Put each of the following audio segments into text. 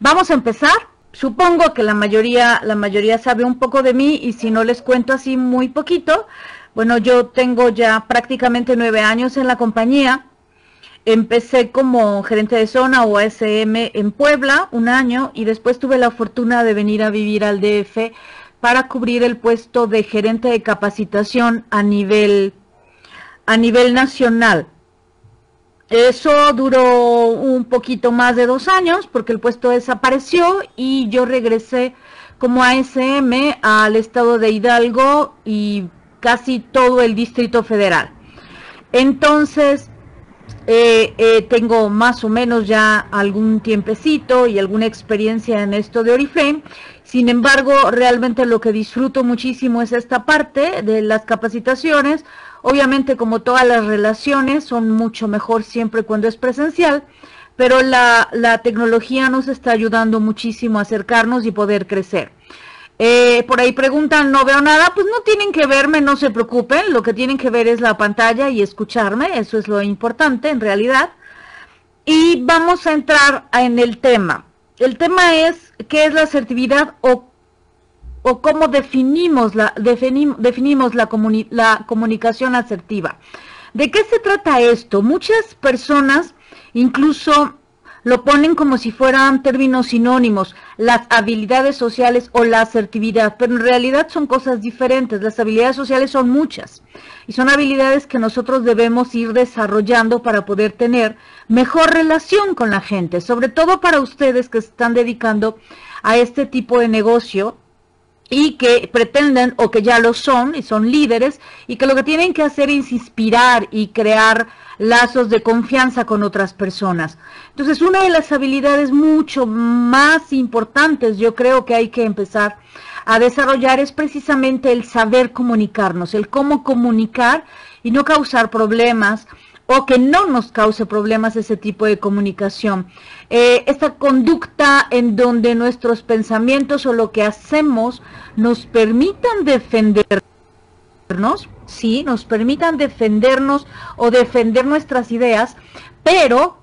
Vamos a empezar. Supongo que la mayoría sabe un poco de mí, y si no les cuento así muy poquito, bueno, yo tengo ya prácticamente 9 años en la compañía. Empecé como gerente de zona o ASM en Puebla 1 año, y después tuve la fortuna de venir a vivir al DF para cubrir el puesto de gerente de capacitación a nivel nacional. Eso duró un poquito más de 2 años porque el puesto desapareció y yo regresé como ASM al estado de Hidalgo y casi todo el Distrito Federal. Entonces, tengo más o menos ya algún tiempecito y alguna experiencia en esto de Oriflame. Sin embargo, realmente lo que disfruto muchísimo es esta parte de las capacitaciones. Obviamente, como todas las relaciones, son mucho mejor siempre cuando es presencial, pero la tecnología nos está ayudando muchísimo a acercarnos y poder crecer. Por ahí preguntan, no veo nada. Pues no tienen que verme, no se preocupen, lo que tienen que ver es la pantalla y escucharme, eso es lo importante en realidad. Y vamos a entrar en el tema. El tema es, ¿qué es la asertividad o cómo definimos la comunicación asertiva? ¿De qué se trata esto? Muchas personas incluso lo ponen como si fueran términos sinónimos, las habilidades sociales o la asertividad, pero en realidad son cosas diferentes. Las habilidades sociales son muchas y son habilidades que nosotros debemos ir desarrollando para poder tener mejor relación con la gente, sobre todo para ustedes que se están dedicando a este tipo de negocio y que pretenden o que ya lo son y son líderes, y que lo que tienen que hacer es inspirar y crear lazos de confianza con otras personas. Entonces, una de las habilidades mucho más importantes, yo creo que hay que empezar a desarrollar, es precisamente el saber comunicarnos, el cómo comunicar y no causar problemas, o que no nos cause problemas ese tipo de comunicación. Esta conducta en donde nuestros pensamientos o lo que hacemos nos permitan defendernos, sí, nos permitan defendernos o defender nuestras ideas, pero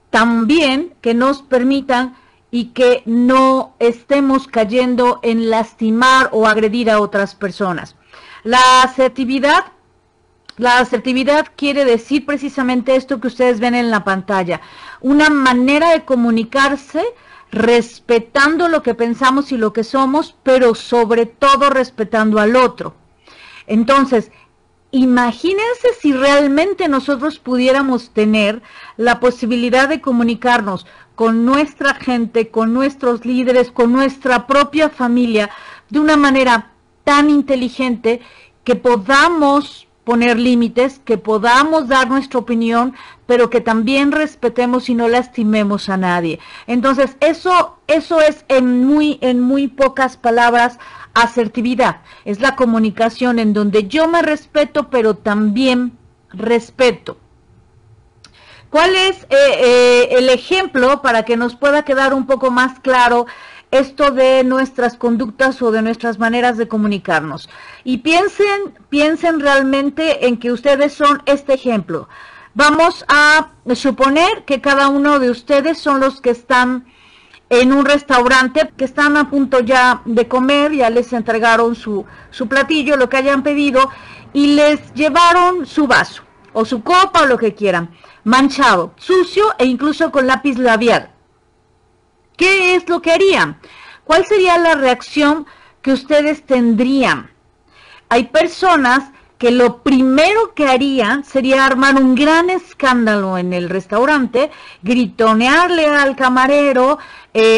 también que nos permitan y que no estemos cayendo en lastimar o agredir a otras personas. La asertividad quiere decir precisamente esto que ustedes ven en la pantalla, una manera de comunicarse respetando lo que pensamos y lo que somos, pero sobre todo respetando al otro. Entonces, imagínense si realmente nosotros pudiéramos tener la posibilidad de comunicarnos con nuestra gente, con nuestros líderes, con nuestra propia familia, de una manera tan inteligente que podamos poner límites, que podamos dar nuestra opinión, pero que también respetemos y no lastimemos a nadie. Entonces, eso es en muy pocas palabras asertividad. Es la comunicación en donde yo me respeto, pero también respeto. ¿Cuál es el ejemplo para que nos pueda quedar un poco más claro esto de nuestras conductas o de nuestras maneras de comunicarnos? Y piensen realmente en que ustedes son este ejemplo. Vamos a suponer que cada uno de ustedes son los que están en un restaurante, que están a punto ya de comer, ya les entregaron su platillo, lo que hayan pedido, y les llevaron su vaso, o su copa, o lo que quieran, manchado, sucio e incluso con lápiz labial. ¿Qué es lo que harían? ¿Cuál sería la reacción que ustedes tendrían? Hay personas que lo primero que harían sería armar un gran escándalo en el restaurante, gritonearle al camarero,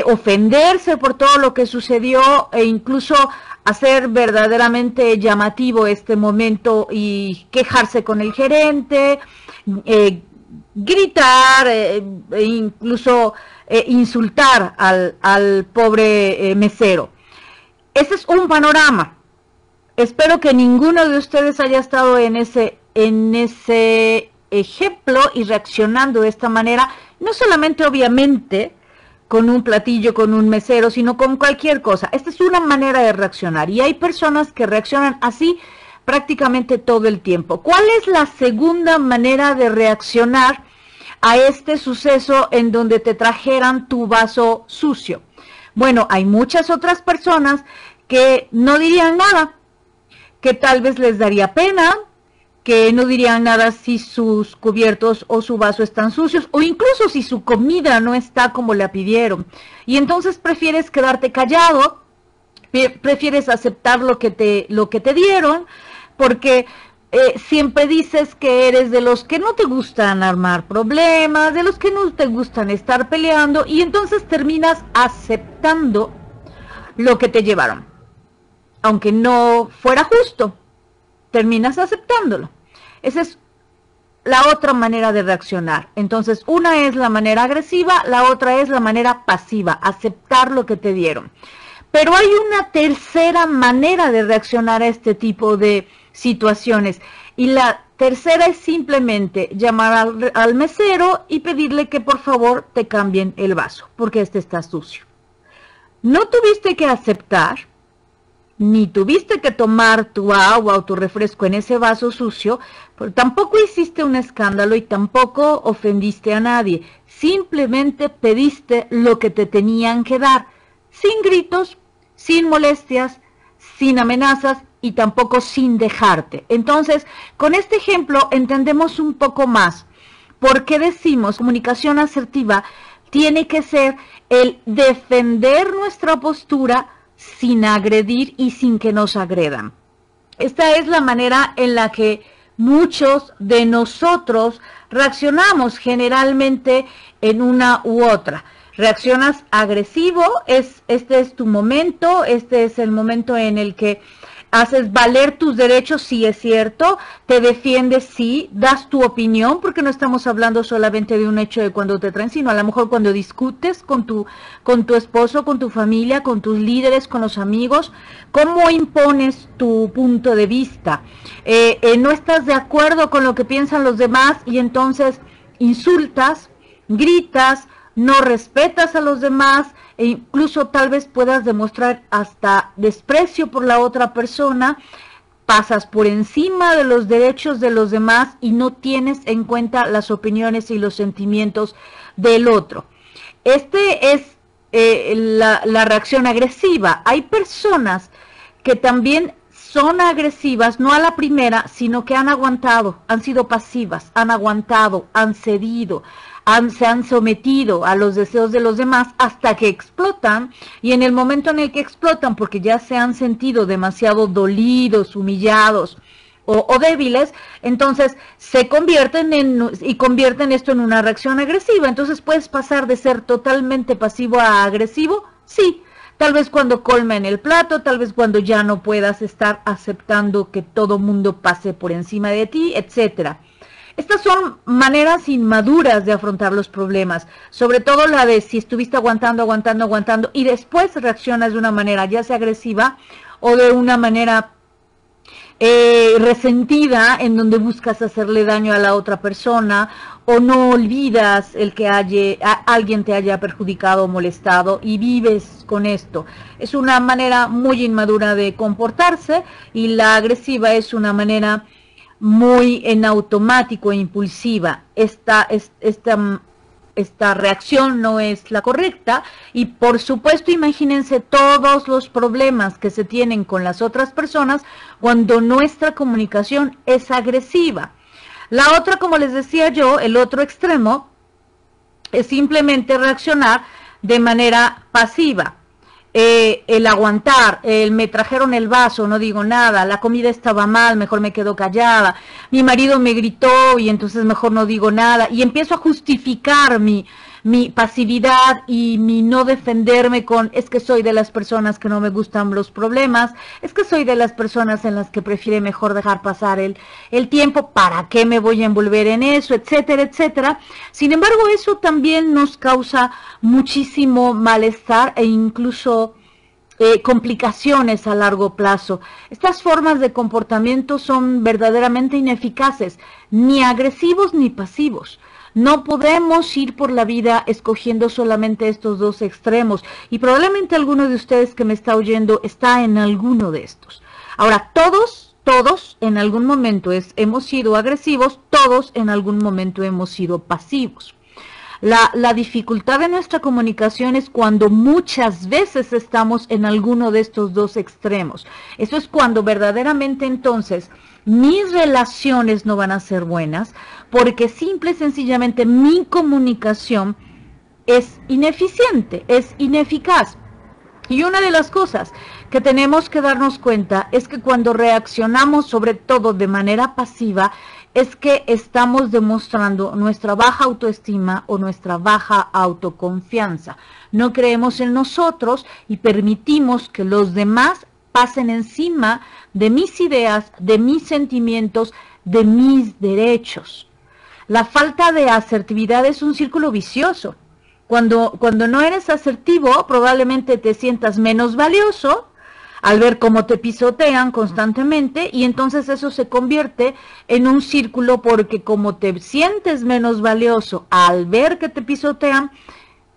ofenderse por todo lo que sucedió e incluso hacer verdaderamente llamativo este momento y quejarse con el gerente, gritar, incluso insultar al pobre mesero. Ese es un panorama. Espero que ninguno de ustedes haya estado en ese ejemplo y reaccionando de esta manera, no solamente obviamente con un platillo, con un mesero, sino con cualquier cosa. Esta es una manera de reaccionar y hay personas que reaccionan así prácticamente todo el tiempo. ¿Cuál es la segunda manera de reaccionar a este suceso en donde te trajeran tu vaso sucio? Bueno, hay muchas otras personas que no dirían nada, que tal vez les daría pena, que no dirían nada si sus cubiertos o su vaso están sucios, o incluso si su comida no está como la pidieron. Y entonces prefieres quedarte callado, prefieres aceptar lo que te dieron, porque siempre dices que eres de los que no te gustan armar problemas, de los que no te gustan estar peleando, y entonces terminas aceptando lo que te llevaron. Aunque no fuera justo, terminas aceptándolo. Esa es la otra manera de reaccionar. Entonces, una es la manera agresiva, la otra es la manera pasiva, aceptar lo que te dieron. Pero hay una tercera manera de reaccionar a este tipo de situaciones. Y la tercera es simplemente llamar al mesero y pedirle que por favor te cambien el vaso, porque este está sucio. No tuviste que aceptar, ni tuviste que tomar tu agua o tu refresco en ese vaso sucio, pero tampoco hiciste un escándalo y tampoco ofendiste a nadie. Simplemente pediste lo que te tenían que dar, sin gritos, sin molestias, sin amenazas y tampoco sin dejarte. Entonces, con este ejemplo entendemos un poco más por qué decimos comunicación asertiva tiene que ser el defender nuestra postura sin agredir y sin que nos agredan. Esta es la manera en la que muchos de nosotros reaccionamos generalmente en una u otra. Reaccionas agresivo, este es tu momento, este es el momento en el que haces valer tus derechos, sí es cierto, te defiendes, sí, das tu opinión, porque no estamos hablando solamente de un hecho de cuando te traen, sino a lo mejor cuando discutes con tu esposo, con tu familia, con tus líderes, con los amigos, cómo impones tu punto de vista. No estás de acuerdo con lo que piensan los demás y entonces insultas, gritas, no respetas a los demás, e incluso tal vez puedas demostrar hasta desprecio por la otra persona, pasas por encima de los derechos de los demás y no tienes en cuenta las opiniones y los sentimientos del otro. Este es la reacción agresiva. Hay personas que también son agresivas, no a la primera, sino que han aguantado, han sido pasivas, han aguantado, han cedido, se han sometido a los deseos de los demás hasta que explotan, y en el momento en el que explotan, porque ya se han sentido demasiado dolidos, humillados o débiles, entonces se convierten convierten esto en una reacción agresiva. Entonces puedes pasar de ser totalmente pasivo a agresivo, sí, tal vez cuando colmen el plato, tal vez cuando ya no puedas estar aceptando que todo mundo pase por encima de ti, etcétera. Estas son maneras inmaduras de afrontar los problemas, sobre todo la de si estuviste aguantando y después reaccionas de una manera ya sea agresiva o de una manera resentida, en donde buscas hacerle daño a la otra persona o no olvidas el que alguien te haya perjudicado o molestado y vives con esto. Es una manera muy inmadura de comportarse, y la agresiva es una manera muy en automático e impulsiva. Esta reacción no es la correcta, y por supuesto imagínense todos los problemas que se tienen con las otras personas cuando nuestra comunicación es agresiva. La otra, como les decía yo, el otro extremo es simplemente reaccionar de manera pasiva. El aguantar, me trajeron el vaso, no digo nada, la comida estaba mal, mejor me quedo callada, mi marido me gritó y entonces mejor no digo nada, y empiezo a justificar mi pasividad y mi no defenderme con, es que soy de las personas que no me gustan los problemas, es que soy de las personas en las que prefiere mejor dejar pasar el tiempo, ¿para qué me voy a envolver en eso?, etcétera, etcétera. Sin embargo, eso también nos causa muchísimo malestar e incluso complicaciones a largo plazo. Estas formas de comportamiento son verdaderamente ineficaces, ni agresivos ni pasivos. No podemos ir por la vida escogiendo solamente estos dos extremos, y probablemente alguno de ustedes que me está oyendo está en alguno de estos. Ahora, todos en algún momento hemos sido agresivos, todos en algún momento hemos sido pasivos. La dificultad de nuestra comunicación es cuando muchas veces estamos en alguno de estos dos extremos. Eso es cuando verdaderamente entonces mis relaciones no van a ser buenas, porque simple y sencillamente mi comunicación es ineficiente, es ineficaz. Y una de las cosas que tenemos que darnos cuenta es que cuando reaccionamos, sobre todo de manera pasiva, es que estamos demostrando nuestra baja autoestima o nuestra baja autoconfianza. No creemos en nosotros y permitimos que los demás pasen encima de mis ideas, de mis sentimientos, de mis derechos. La falta de asertividad es un círculo vicioso. Cuando no eres asertivo, probablemente te sientas menos valioso al ver cómo te pisotean constantemente, y entonces eso se convierte en un círculo, porque como te sientes menos valioso al ver que te pisotean,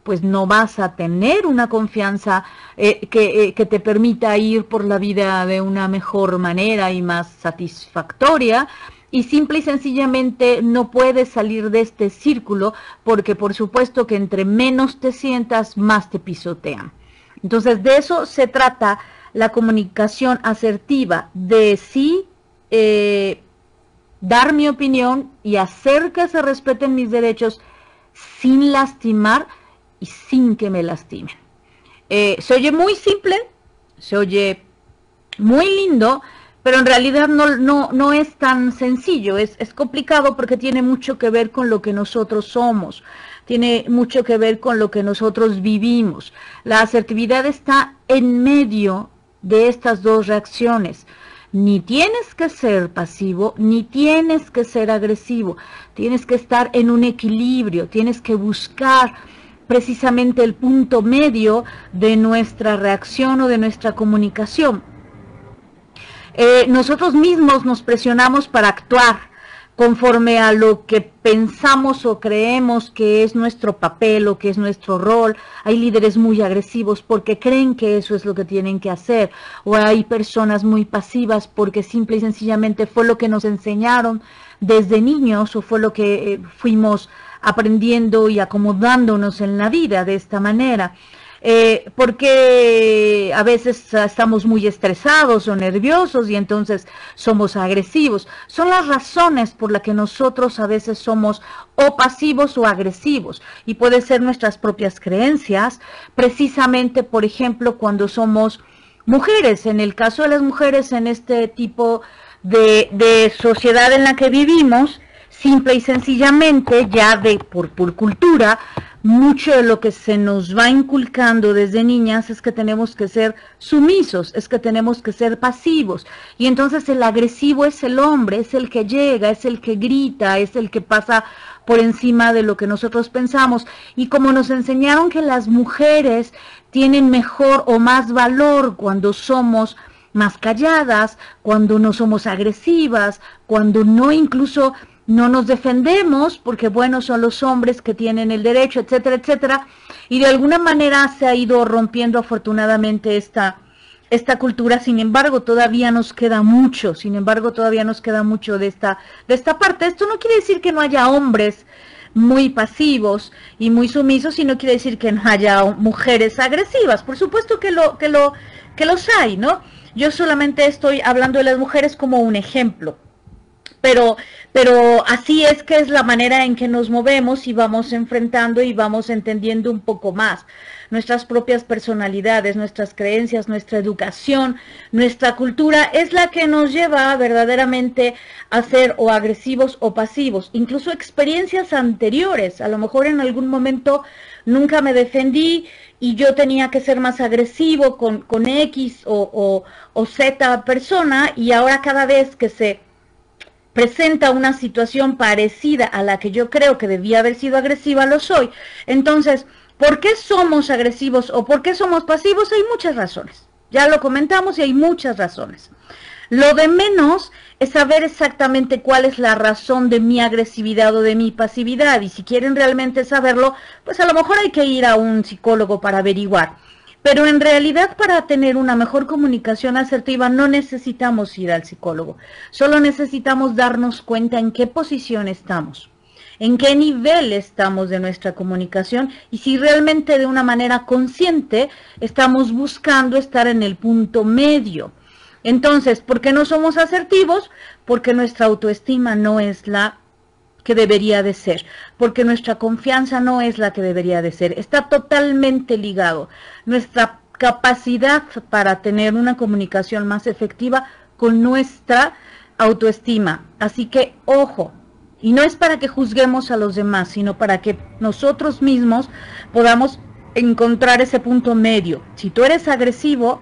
pues no vas a tener una confianza que te permita ir por la vida de una mejor manera y más satisfactoria. Y simple y sencillamente no puedes salir de este círculo, porque por supuesto que entre menos te sientas, más te pisotean. Entonces de eso se trata la comunicación asertiva, de sí dar mi opinión y hacer que se respeten mis derechos sin lastimar y sin que me lastimen. Se oye muy simple, se oye muy lindo, pero en realidad no es tan sencillo, es complicado, porque tiene mucho que ver con lo que nosotros somos, tiene mucho que ver con lo que nosotros vivimos. La asertividad está en medio de estas dos reacciones. Ni tienes que ser pasivo, ni tienes que ser agresivo, tienes que estar en un equilibrio, tienes que buscar precisamente el punto medio de nuestra reacción o de nuestra comunicación. Nosotros mismos nos presionamos para actuar conforme a lo que pensamos o creemos que es nuestro papel o que es nuestro rol. Hay líderes muy agresivos porque creen que eso es lo que tienen que hacer, o hay personas muy pasivas porque simple y sencillamente fue lo que nos enseñaron desde niños, o fue lo que fuimos aprendiendo y acomodándonos en la vida de esta manera. Porque a veces estamos muy estresados o nerviosos y entonces somos agresivos. Son las razones por las que nosotros a veces somos o pasivos o agresivos, y puede ser nuestras propias creencias, precisamente, por ejemplo, cuando somos mujeres. En el caso de las mujeres, en este tipo de sociedad en la que vivimos, simple y sencillamente, ya por cultura, mucho de lo que se nos va inculcando desde niñas es que tenemos que ser sumisos, es que tenemos que ser pasivos. Y entonces el agresivo es el hombre, es el que llega, es el que grita, es el que pasa por encima de lo que nosotros pensamos. Y como nos enseñaron que las mujeres tienen mejor o más valor cuando somos más calladas, cuando no somos agresivas, cuando no incluso no nos defendemos, porque bueno, son los hombres que tienen el derecho, etcétera, etcétera, y de alguna manera se ha ido rompiendo afortunadamente esta cultura. Sin embargo, todavía nos queda mucho, de esta parte. Esto no quiere decir que no haya hombres muy pasivos y muy sumisos, y no quiere decir que no haya mujeres agresivas. Por supuesto que los hay, ¿no? Yo solamente estoy hablando de las mujeres como un ejemplo. Pero así es que es la manera en que nos movemos y vamos enfrentando y vamos entendiendo un poco más nuestras propias personalidades, nuestras creencias, nuestra educación, nuestra cultura es la que nos lleva verdaderamente a ser o agresivos o pasivos. Incluso experiencias anteriores, a lo mejor en algún momento nunca me defendí y yo tenía que ser más agresivo con X o Z persona, y ahora cada vez que se presenta una situación parecida a la que yo creo que debía haber sido agresiva, lo soy. Entonces, ¿por qué somos agresivos o por qué somos pasivos? Hay muchas razones. Ya lo comentamos y hay muchas razones. Lo de menos es saber exactamente cuál es la razón de mi agresividad o de mi pasividad. Y si quieren realmente saberlo, pues a lo mejor hay que ir a un psicólogo para averiguar. Pero en realidad, para tener una mejor comunicación asertiva no necesitamos ir al psicólogo, solo necesitamos darnos cuenta en qué posición estamos, en qué nivel estamos de nuestra comunicación y si realmente de una manera consciente estamos buscando estar en el punto medio. Entonces, ¿por qué no somos asertivos? Porque nuestra autoestima no es la que debería de ser, porque nuestra confianza no es la que debería de ser. Está totalmente ligado nuestra capacidad para tener una comunicación más efectiva con nuestra autoestima. Así que, ojo, y no es para que juzguemos a los demás, sino para que nosotros mismos podamos encontrar ese punto medio. Si tú eres agresivo,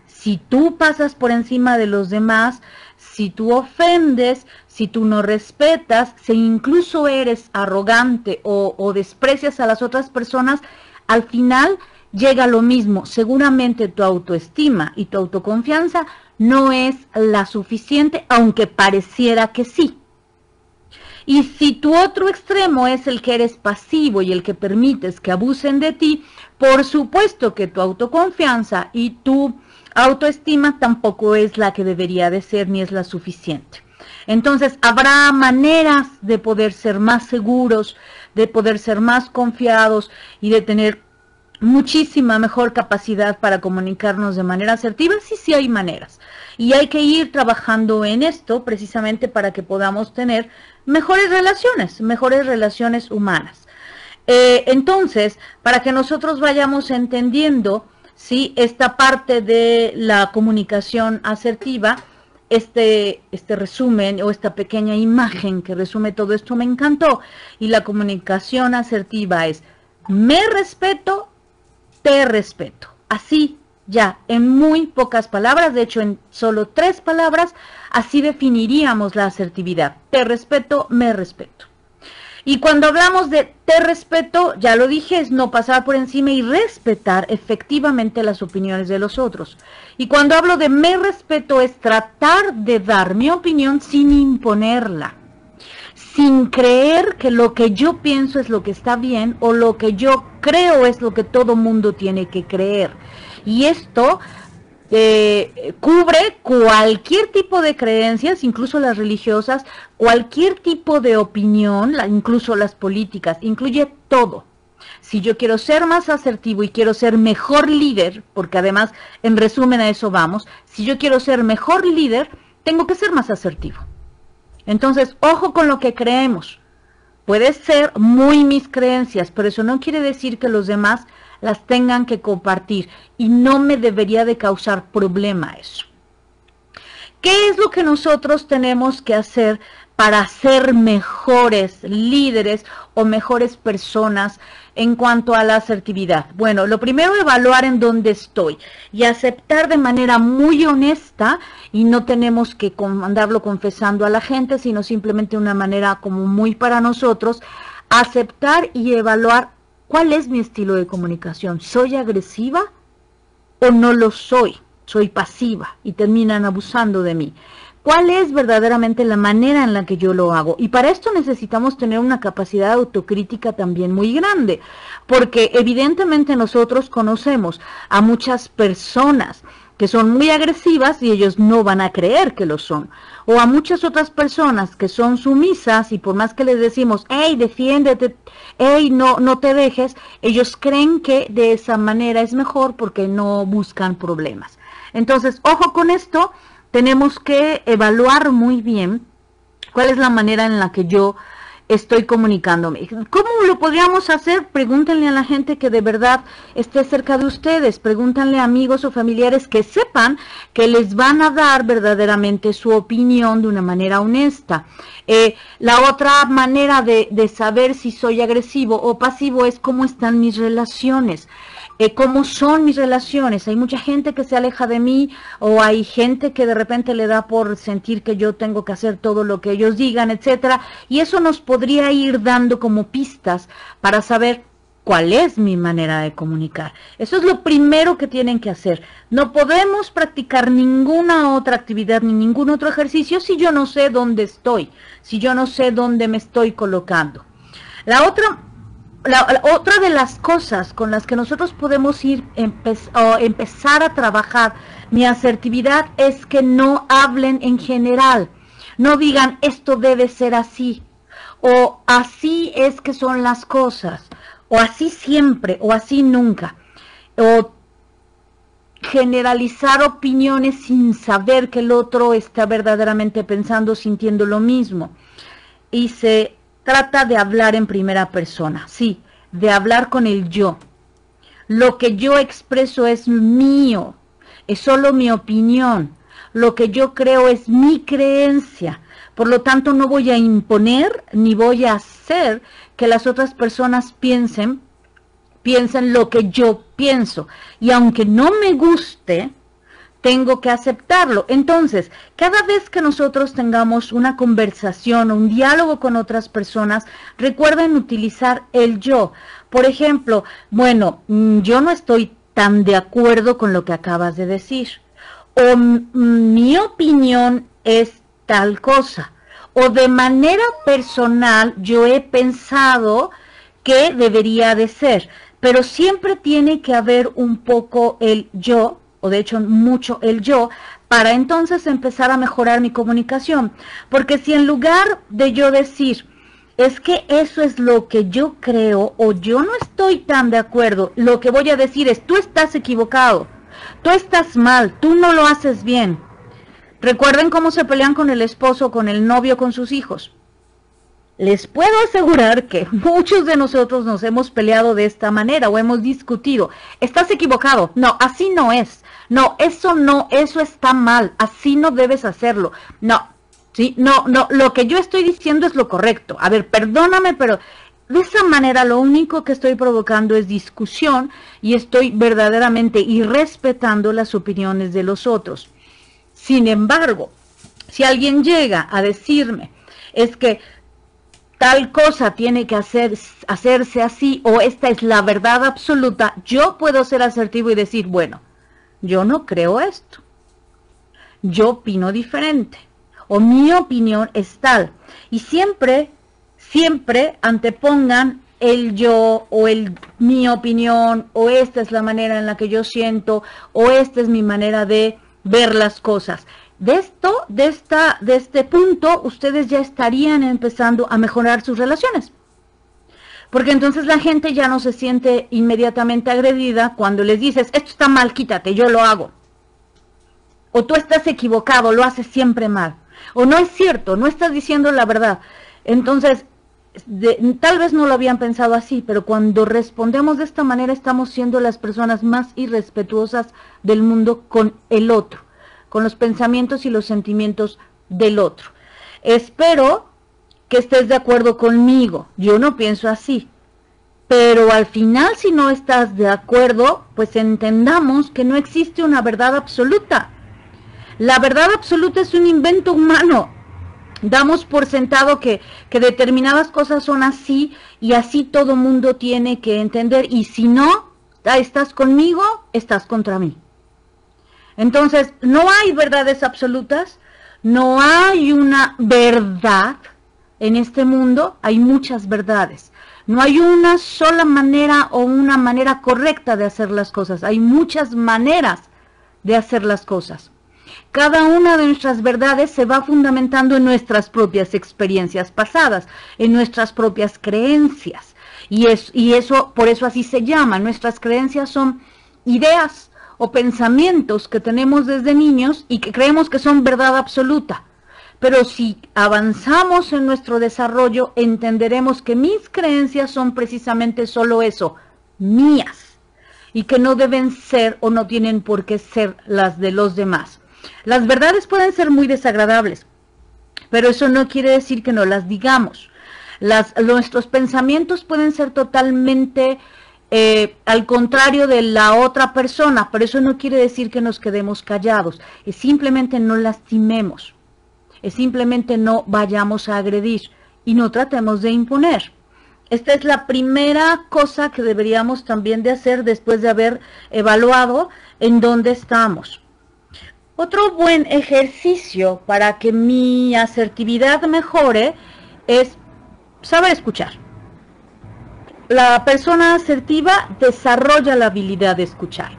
si tú pasas por encima de los demás, si tú ofendes, si tú no respetas, si incluso eres arrogante o desprecias a las otras personas, al final llega lo mismo. Seguramente tu autoestima y tu autoconfianza no es la suficiente, aunque pareciera que sí. Y si tu otro extremo es el que eres pasivo y el que permites que abusen de ti, por supuesto que tu autoconfianza y tu autoestima tampoco es la que debería de ser ni es la suficiente. Entonces habrá maneras de poder ser más seguros, de poder ser más confiados y de tener muchísima mejor capacidad para comunicarnos de manera asertiva. Sí hay maneras. Y hay que ir trabajando en esto precisamente para que podamos tener mejores relaciones humanas. Entonces, para que nosotros vayamos entendiendo, ¿sí?, esta parte de la comunicación asertiva, este resumen o esta pequeña imagen que resume todo esto me encantó. Y la comunicación asertiva es: me respeto, te respeto. Así ya, en muy pocas palabras, de hecho en solo 3 palabras, así definiríamos la asertividad. Te respeto, me respeto. Y cuando hablamos de te respeto, ya lo dije, es no pasar por encima y respetar efectivamente las opiniones de los otros. Y cuando hablo de me respeto, es tratar de dar mi opinión sin imponerla, sin creer que lo que yo pienso es lo que está bien o lo que yo creo es lo que todo mundo tiene que creer. Y esto cubre cualquier tipo de creencias, incluso las religiosas, cualquier tipo de opinión, incluso las políticas, incluye todo. Si yo quiero ser más asertivo y quiero ser mejor líder, porque además, en resumen a eso vamos, si yo quiero ser mejor líder, tengo que ser más asertivo. Entonces, ojo con lo que creemos. Puede ser muy mis creencias, pero eso no quiere decir que los demás las tengan que compartir y no me debería de causar problema eso. ¿Qué es lo que nosotros tenemos que hacer para ser mejores líderes o mejores personas en cuanto a la asertividad? Bueno, lo primero, evaluar en dónde estoy y aceptar de manera muy honesta, y no tenemos que andarlo confesando a la gente, sino simplemente de una manera como muy para nosotros, aceptar y evaluar cuál es mi estilo de comunicación. ¿Soy agresiva o no lo soy? Soy pasiva y terminan abusando de mí. ¿Cuál es verdaderamente la manera en la que yo lo hago? Y para esto necesitamos tener una capacidad de autocrítica también muy grande, porque evidentemente nosotros conocemos a muchas personas que son muy agresivas y ellos no van a creer que lo son. O a muchas otras personas que son sumisas y por más que les decimos, hey, defiéndete, hey, no te dejes, ellos creen que de esa manera es mejor porque no buscan problemas. Entonces, ojo con esto, tenemos que evaluar muy bien cuál es la manera en la que yo estoy comunicándome. ¿Cómo lo podríamos hacer? Pregúntenle a la gente que de verdad esté cerca de ustedes, pregúntenle a amigos o familiares que sepan que les van a dar verdaderamente su opinión de una manera honesta. La otra manera de saber si soy agresivo o pasivo es cómo están mis relaciones. ¿Cómo son mis relaciones? Hay mucha gente que se aleja de mí, o hay gente que de repente le da por sentir que yo tengo que hacer todo lo que ellos digan, etcétera, y eso nos podría ir dando como pistas para saber cuál es mi manera de comunicar. Eso es lo primero que tienen que hacer. No podemos practicar ninguna otra actividad ni ningún otro ejercicio si yo no sé dónde estoy, si yo no sé dónde me estoy colocando. La otra de las cosas con las que nosotros podemos empezar a trabajar mi asertividad es que no hablen en general. No digan esto debe ser así o así es que son las cosas, o así siempre, o así nunca, o generalizar opiniones sin saber que el otro está verdaderamente pensando, sintiendo lo mismo. Y se trata de hablar en primera persona, sí, de hablar con el yo. Lo que yo expreso es mío, es solo mi opinión. Lo que yo creo es mi creencia. Por lo tanto, no voy a imponer ni voy a hacer que las otras personas piensen lo que yo pienso. Y aunque no me guste, tengo que aceptarlo. Entonces, cada vez que nosotros tengamos una conversación o un diálogo con otras personas, recuerden utilizar el yo. Por ejemplo, bueno, yo no estoy tan de acuerdo con lo que acabas de decir. O mi opinión es tal cosa. O de manera personal yo he pensado que debería de ser. Pero siempre tiene que haber un poco el yo, o de hecho mucho el yo, para entonces empezar a mejorar mi comunicación. Porque si en lugar de yo decir, es que eso es lo que yo creo, o yo no estoy tan de acuerdo, lo que voy a decir es, tú estás equivocado, tú estás mal, tú no lo haces bien. Recuerden cómo se pelean con el esposo, con el novio, con sus hijos. Les puedo asegurar que muchos de nosotros nos hemos peleado de esta manera o hemos discutido. Estás equivocado. No, así no es. No, eso está mal. Así no debes hacerlo. No, sí, no, lo que yo estoy diciendo es lo correcto. A ver, perdóname, pero de esa manera lo único que estoy provocando es discusión y estoy verdaderamente irrespetando las opiniones de los otros. Sin embargo, si alguien llega a decirme, es que tal cosa tiene que hacerse así, o esta es la verdad absoluta, yo puedo ser asertivo y decir, bueno, yo no creo esto, yo opino diferente, o mi opinión es tal, y siempre antepongan el yo, o mi opinión, o esta es la manera en la que yo siento, o esta es mi manera de ver las cosas. De este punto, ustedes ya estarían empezando a mejorar sus relaciones. Porque entonces la gente ya no se siente inmediatamente agredida cuando les dices, esto está mal, quítate, yo lo hago. O tú estás equivocado, lo haces siempre mal. O no es cierto, no estás diciendo la verdad. Entonces, tal vez no lo habían pensado así, pero cuando respondemos de esta manera estamos siendo las personas más irrespetuosas del mundo con el otro, con los pensamientos y los sentimientos del otro. Espero que estés de acuerdo conmigo, yo no pienso así, pero al final si no estás de acuerdo, pues entendamos que no existe una verdad absoluta. La verdad absoluta es un invento humano. Damos por sentado que determinadas cosas son así y así todo mundo tiene que entender, y si no estás conmigo, estás contra mí. Entonces, no hay verdades absolutas, no hay una verdad en este mundo, hay muchas verdades. No hay una sola manera o una manera correcta de hacer las cosas, hay muchas maneras de hacer las cosas. Cada una de nuestras verdades se va fundamentando en nuestras propias experiencias pasadas, en nuestras propias creencias. Y eso, por eso así se llama, nuestras creencias son ideas o pensamientos que tenemos desde niños y que creemos que son verdad absoluta. Pero si avanzamos en nuestro desarrollo, entenderemos que mis creencias son precisamente solo eso, mías, y que no deben ser o no tienen por qué ser las de los demás. Las verdades pueden ser muy desagradables, pero eso no quiere decir que no las digamos. Nuestros pensamientos pueden ser totalmente al contrario de la otra persona, pero eso no quiere decir que nos quedemos callados, es simplemente no lastimemos, es simplemente no vayamos a agredir y no tratemos de imponer. Esta es la primera cosa que deberíamos también de hacer después de haber evaluado en dónde estamos. Otro buen ejercicio para que mi asertividad mejore es saber escuchar. La persona asertiva desarrolla la habilidad de escuchar.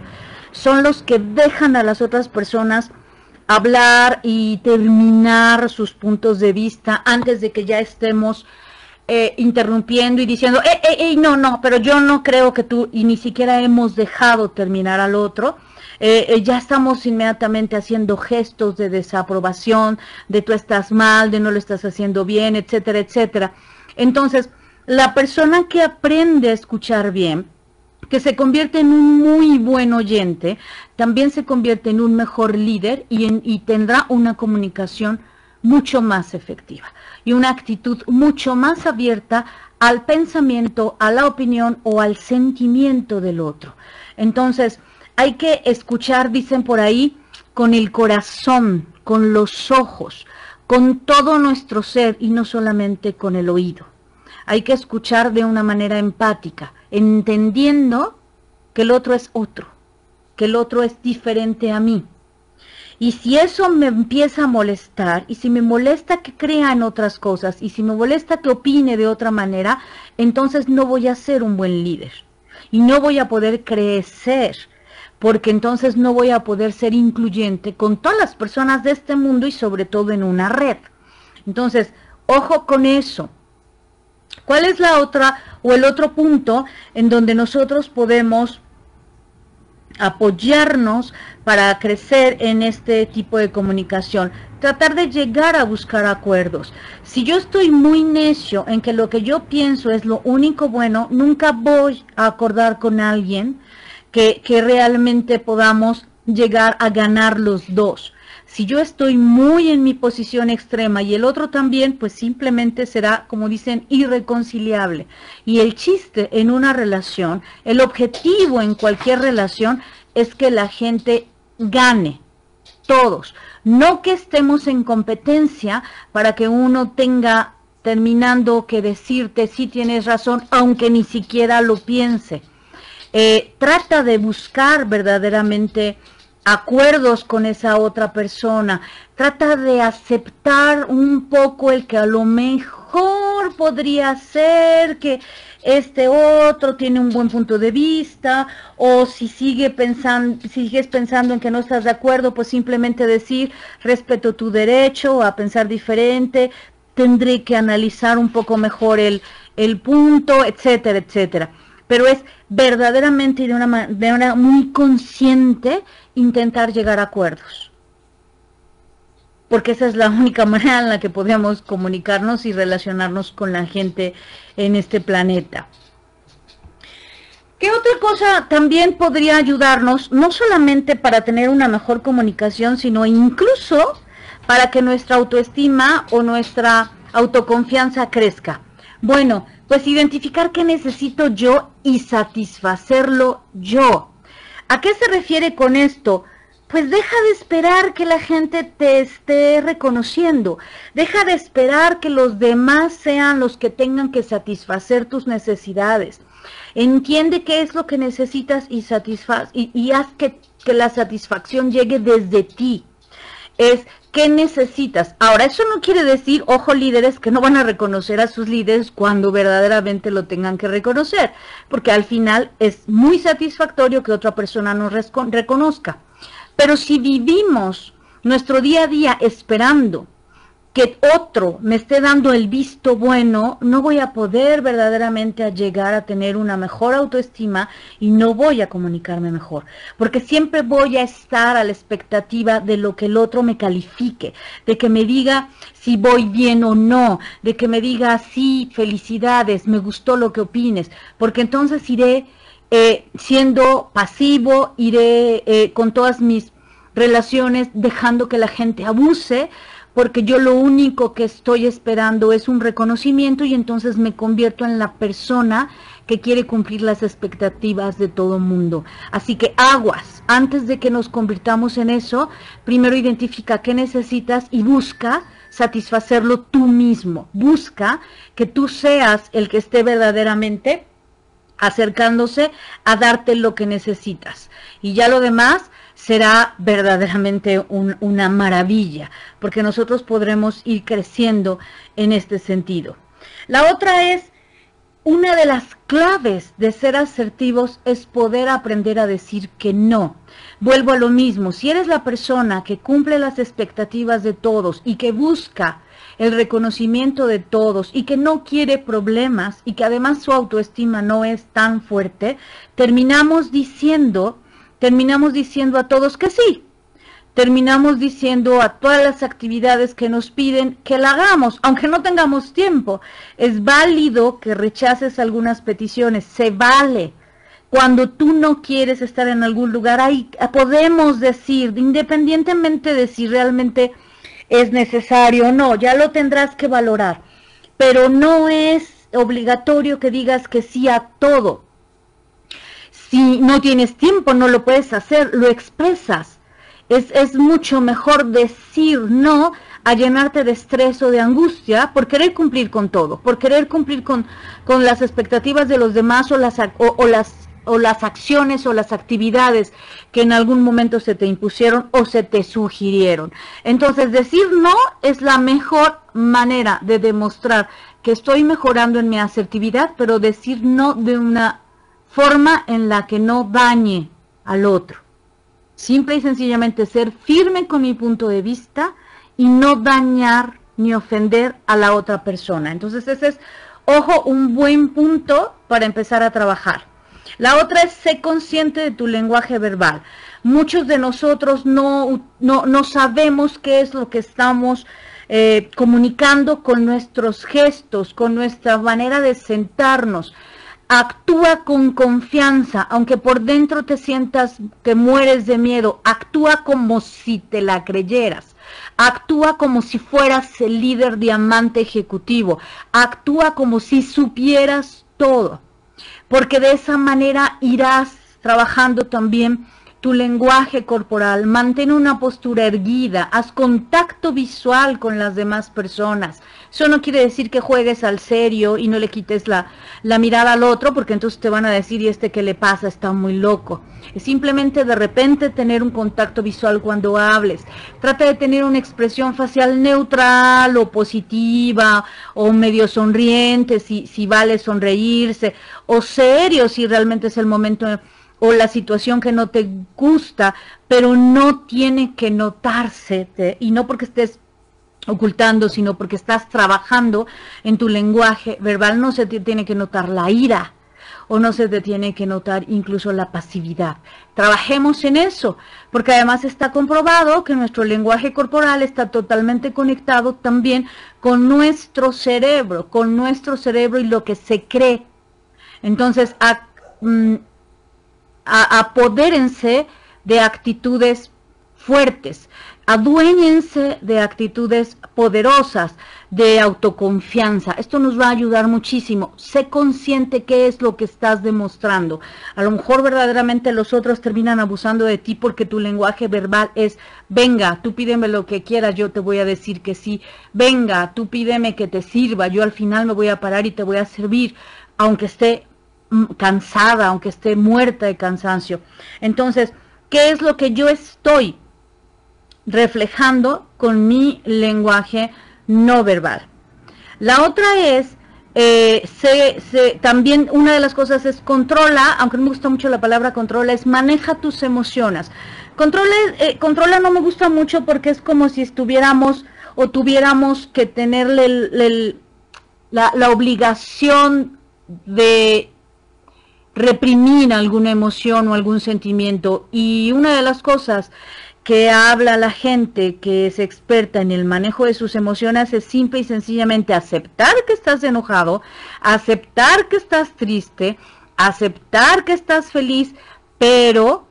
Son los que dejan a las otras personas hablar y terminar sus puntos de vista antes de que ya estemos interrumpiendo y diciendo, no, pero yo no creo que tú, y ni siquiera hemos dejado terminar al otro, ya estamos inmediatamente haciendo gestos de desaprobación, de tú estás mal, de no lo estás haciendo bien, etcétera, etcétera. Entonces, la persona que aprende a escuchar bien, que se convierte en un muy buen oyente, también se convierte en un mejor líder y tendrá una comunicación mucho más efectiva y una actitud mucho más abierta al pensamiento, a la opinión o al sentimiento del otro. Entonces, hay que escuchar, dicen por ahí, con el corazón, con los ojos, con todo nuestro ser y no solamente con el oído. Hay que escuchar de una manera empática, entendiendo que el otro es otro, que el otro es diferente a mí. Y si eso me empieza a molestar, y si me molesta que crea en otras cosas, y si me molesta que opine de otra manera, entonces no voy a ser un buen líder. Y no voy a poder crecer, porque entonces no voy a poder ser incluyente con todas las personas de este mundo y sobre todo en una red. Entonces, ojo con eso. ¿Cuál es la otra o el otro punto en donde nosotros podemos apoyarnos para crecer en este tipo de comunicación? Tratar de llegar a buscar acuerdos. Si yo estoy muy necio en que lo que yo pienso es lo único bueno, nunca voy a acordar con alguien que realmente podamos llegar a ganar los dos. Si yo estoy muy en mi posición extrema y el otro también, pues simplemente será, como dicen, irreconciliable. Y el chiste en una relación, el objetivo en cualquier relación es que la gente gane, todos. No que estemos en competencia para que uno tenga terminando que decirte sí tienes razón, aunque ni siquiera lo piense. Trata de buscar verdaderamente acuerdos con esa otra persona, trata de aceptar un poco el que a lo mejor podría ser que este otro tiene un buen punto de vista, o si sigues pensando en que no estás de acuerdo, pues simplemente decir, respeto tu derecho a pensar diferente, tendré que analizar un poco mejor el punto, etcétera, etcétera. Pero es verdaderamente y de una manera muy consciente intentar llegar a acuerdos. Porque esa es la única manera en la que podemos comunicarnos y relacionarnos con la gente en este planeta. ¿Qué otra cosa también podría ayudarnos? No solamente para tener una mejor comunicación, sino incluso para que nuestra autoestima o nuestra autoconfianza crezca. Bueno, pues identificar qué necesito yo y satisfacerlo yo. ¿A qué se refiere con esto? Pues deja de esperar que la gente te esté reconociendo. Deja de esperar que los demás sean los que tengan que satisfacer tus necesidades. Entiende qué es lo que necesitas y haz que la satisfacción llegue desde ti. Es ¿qué necesitas? Ahora, eso no quiere decir, ojo líderes, que no van a reconocer a sus líderes cuando verdaderamente lo tengan que reconocer, porque al final es muy satisfactorio que otra persona nos reconozca. Pero si vivimos nuestro día a día esperando que otro me esté dando el visto bueno, no voy a poder verdaderamente llegar a tener una mejor autoestima y no voy a comunicarme mejor, porque siempre voy a estar a la expectativa de lo que el otro me califique, de que me diga si voy bien o no, de que me diga sí, felicidades, me gustó lo que opines, porque entonces iré siendo pasivo, iré con todas mis relaciones dejando que la gente abuse, porque yo lo único que estoy esperando es un reconocimiento y entonces me convierto en la persona que quiere cumplir las expectativas de todo el mundo. Así que aguas, antes de que nos convirtamos en eso, primero identifica qué necesitas y busca satisfacerlo tú mismo. Busca que tú seas el que esté verdaderamente acercándose a darte lo que necesitas. Y ya lo demás será verdaderamente una maravilla, porque nosotros podremos ir creciendo en este sentido. La otra es, una de las claves de ser asertivos es poder aprender a decir que no. Vuelvo a lo mismo, si eres la persona que cumple las expectativas de todos y que busca el reconocimiento de todos y que no quiere problemas y que además su autoestima no es tan fuerte, terminamos diciendo a todos que sí. Terminamos diciendo a todas las actividades que nos piden que la hagamos, aunque no tengamos tiempo. Es válido que rechaces algunas peticiones, se vale. Cuando tú no quieres estar en algún lugar, ahí podemos decir, independientemente de si realmente es necesario o no, ya lo tendrás que valorar. Pero no es obligatorio que digas que sí a todo. Si no tienes tiempo, no lo puedes hacer, lo expresas. Es mucho mejor decir no a llenarte de estrés o de angustia por querer cumplir con todo, por querer cumplir con las expectativas de los demás o las acciones o las actividades que en algún momento se te impusieron o se te sugirieron. Entonces, decir no es la mejor manera de demostrar que estoy mejorando en mi asertividad, pero decir no de una forma en la que no dañe al otro. Simple y sencillamente ser firme con mi punto de vista y no dañar ni ofender a la otra persona. Entonces ese es, ojo, un buen punto para empezar a trabajar. La otra es ser consciente de tu lenguaje verbal. Muchos de nosotros no sabemos qué es lo que estamos comunicando con nuestros gestos, con nuestra manera de sentarnos. Actúa con confianza, aunque por dentro te sientas que mueres de miedo, actúa como si te la creyeras, actúa como si fueras el líder diamante ejecutivo, actúa como si supieras todo, porque de esa manera irás trabajando también tu lenguaje corporal. Mantén una postura erguida, haz contacto visual con las demás personas. Eso no quiere decir que juegues al serio y no le quites la mirada al otro, porque entonces te van a decir, ¿y este qué le pasa? Está muy loco. Es simplemente de repente tener un contacto visual cuando hables. Trata de tener una expresión facial neutral o positiva o medio sonriente, si vale sonreírse, o serio si realmente es el momento o la situación que no te gusta, pero no tiene que notarse, y no porque estés ocultando, sino porque estás trabajando en tu lenguaje verbal. No se te tiene que notar la ira, o no se te tiene que notar incluso la pasividad. Trabajemos en eso, porque además está comprobado que nuestro lenguaje corporal está totalmente conectado también con nuestro cerebro y lo que se cree. Entonces, apodérense de actitudes fuertes, aduéñense de actitudes poderosas, de autoconfianza. Esto nos va a ayudar muchísimo. Sé consciente qué es lo que estás demostrando. A lo mejor verdaderamente los otros terminan abusando de ti porque tu lenguaje verbal es, venga, tú pídeme lo que quieras, yo te voy a decir que sí. Venga, tú pídeme que te sirva, yo al final me voy a parar y te voy a servir, aunque esté cansada, aunque esté muerta de cansancio. Entonces, ¿qué es lo que yo estoy reflejando con mi lenguaje no verbal? La otra es, también una de las cosas es controla, aunque no me gusta mucho la palabra controla, es maneja tus emociones. Controla no me gusta mucho porque es como si estuviéramos o tuviéramos que tenerle la obligación de reprimir alguna emoción o algún sentimiento. Y una de las cosas que habla la gente que es experta en el manejo de sus emociones es simple y sencillamente aceptar que estás enojado, aceptar que estás triste, aceptar que estás feliz, pero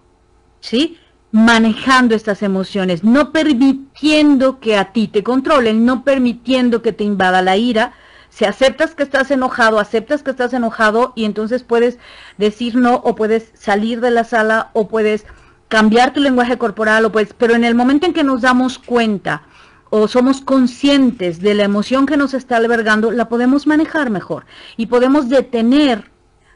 ¿sí?, manejando estas emociones, no permitiendo que a ti te controlen, no permitiendo que te invada la ira. Si aceptas que estás enojado y entonces puedes decir no, o puedes salir de la sala, o puedes cambiar tu lenguaje corporal, pero en el momento en que nos damos cuenta o somos conscientes de la emoción que nos está albergando, la podemos manejar mejor y podemos detener,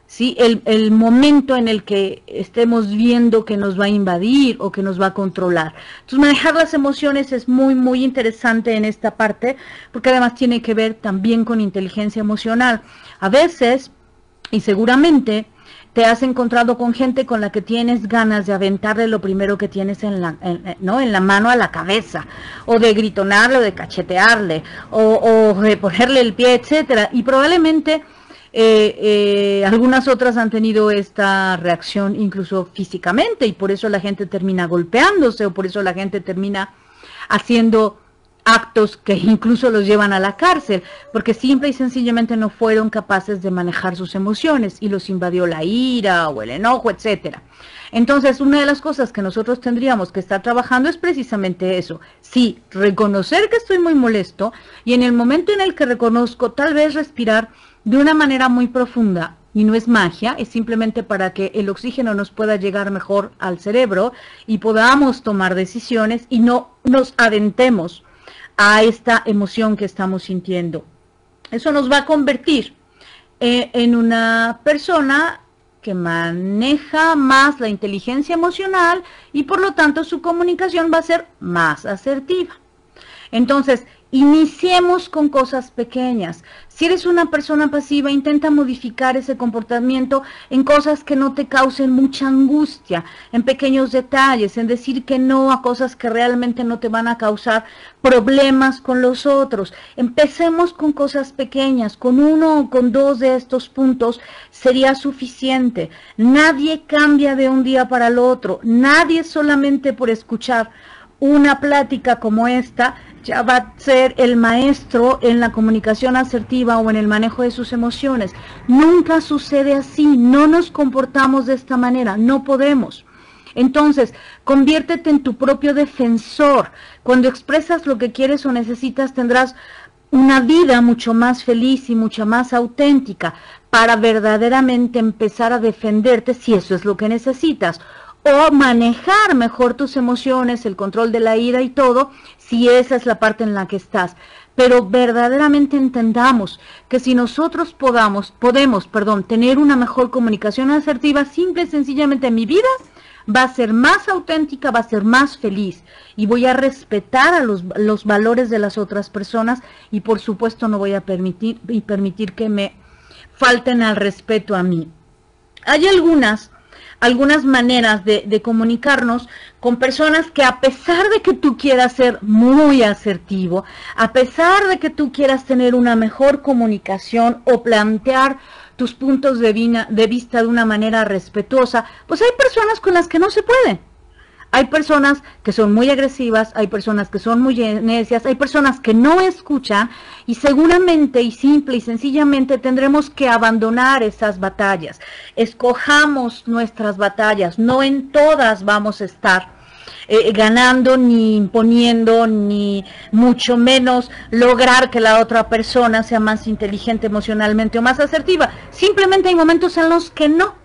¿sí?, el momento en el que estemos viendo que nos va a invadir o que nos va a controlar. Entonces, manejar las emociones es muy, muy interesante en esta parte, porque además tiene que ver también con inteligencia emocional. A veces, y seguramente, te has encontrado con gente con la que tienes ganas de aventarle lo primero que tienes ¿no? en la mano a la cabeza, o de gritonarle, o de cachetearle, o de ponerle el pie, etcétera, y probablemente algunas otras han tenido esta reacción incluso físicamente, y por eso la gente termina golpeándose, o por eso la gente termina haciendo actos que incluso los llevan a la cárcel, porque simple y sencillamente no fueron capaces de manejar sus emociones y los invadió la ira o el enojo, etcétera. Entonces, una de las cosas que nosotros tendríamos que estar trabajando es precisamente eso. Sí, reconocer que estoy muy molesto, y en el momento en el que reconozco, tal vez respirar de una manera muy profunda, y no es magia, es simplemente para que el oxígeno nos pueda llegar mejor al cerebro y podamos tomar decisiones y no nos aventemos a esta emoción que estamos sintiendo. Eso nos va a convertir en una persona que maneja más la inteligencia emocional, y por lo tanto su comunicación va a ser más asertiva. Entonces, iniciemos con cosas pequeñas. Si eres una persona pasiva, intenta modificar ese comportamiento en cosas que no te causen mucha angustia, en pequeños detalles, en decir que no a cosas que realmente no te van a causar problemas con los otros. Empecemos con cosas pequeñas, con uno o con dos de estos puntos sería suficiente. Nadie cambia de un día para el otro, nadie solamente por escuchar una plática como esta ya va a ser el maestro en la comunicación asertiva o en el manejo de sus emociones. Nunca sucede así, no nos comportamos de esta manera, no podemos. Entonces, conviértete en tu propio defensor. Cuando expresas lo que quieres o necesitas, tendrás una vida mucho más feliz y mucho más auténtica para verdaderamente empezar a defenderte si eso es lo que necesitas, o manejar mejor tus emociones, el control de la ira y todo, si esa es la parte en la que estás. Pero verdaderamente entendamos que si nosotros podemos, tener una mejor comunicación asertiva, simple y sencillamente mi vida va a ser más auténtica, va a ser más feliz, y voy a respetar a los valores de las otras personas, y por supuesto no voy a permitir que me falten al respeto a mí. Hay algunas maneras de comunicarnos con personas que, a pesar de que tú quieras ser muy asertivo, a pesar de que tú quieras tener una mejor comunicación o plantear tus puntos de vista de una manera respetuosa, pues hay personas con las que no se puede. Hay personas que son muy agresivas, hay personas que son muy necias, hay personas que no escuchan, y seguramente y simple y sencillamente tendremos que abandonar esas batallas. Escojamos nuestras batallas, no en todas vamos a estar ganando, ni imponiendo, ni mucho menos lograr que la otra persona sea más inteligente emocionalmente o más asertiva. Simplemente hay momentos en los que no.